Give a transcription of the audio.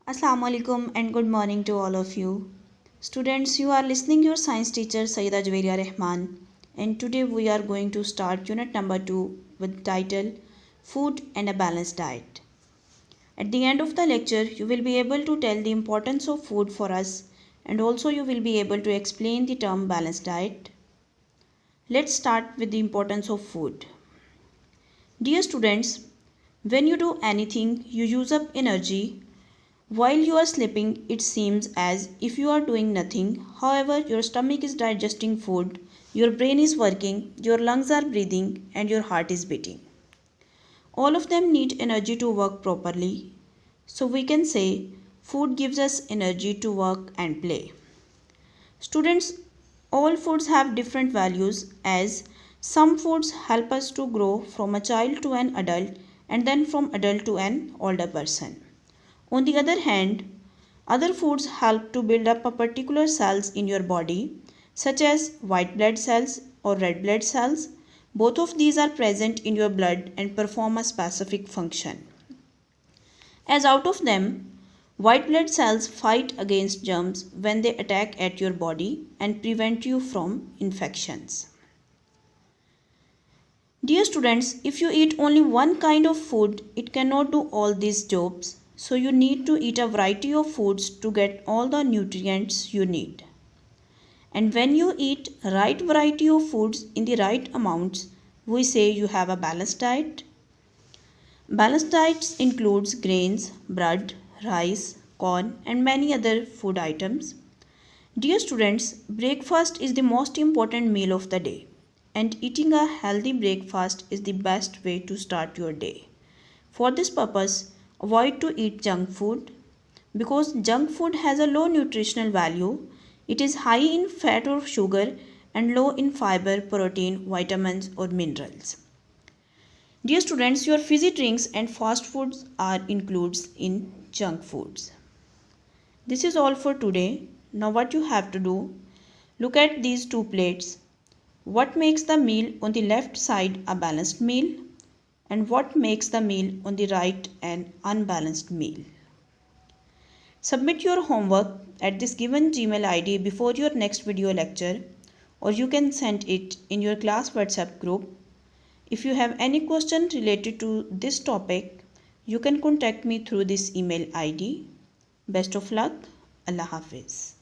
Assalamu alaikum and good morning to all of you. Students, you are listening your science teacher Sayyida Javeria Rahman, and today we are going to start unit number 2 with title Food and a Balanced Diet. At the end of the lecture, you will be able to tell the importance of food for us, and also you will be able to explain the term balanced diet. Let's start with the importance of food. Dear students, when you do anything, you use up energy. While you are sleeping, it seems as if you are doing nothing. However, your stomach is digesting food, your brain is working, your lungs are breathing, and your heart is beating. All of them need energy to work properly. So we can say food gives us energy to work and play. Students, all foods have different values, as some foods help us to grow from a child to an adult and then from adult to an older person. On the other hand, other foods help to build up a particular cells in your body, such as white blood cells or red blood cells. Both of these are present in your blood and perform a specific function. As out of them, white blood cells fight against germs when they attack at your body and prevent you from infections. Dear students, if you eat only one kind of food, it cannot do all these jobs. So you need to eat a variety of foods to get all the nutrients you need. And when you eat right variety of foods in the right amounts, we say you have a balanced diet. Balanced diets includes grains, bread, rice, corn and many other food items. Dear students, breakfast is the most important meal of the day, and eating a healthy breakfast is the best way to start your day. For this purpose, avoid to eat junk food because junk food has a low nutritional value. It is high in fat or sugar and low in fiber, protein, vitamins or minerals. Dear students, your fizzy drinks and fast foods are included in junk foods. This is all for today. Now what you have to do, look at these two plates. What makes the meal on the left side a balanced meal? And what makes the meal on the right an unbalanced meal. Submit your homework at this given Gmail ID before your next video lecture, or you can send it in your class WhatsApp group. If you have any question related to this topic, you can contact me through this email ID. Best of luck. Allah Hafiz.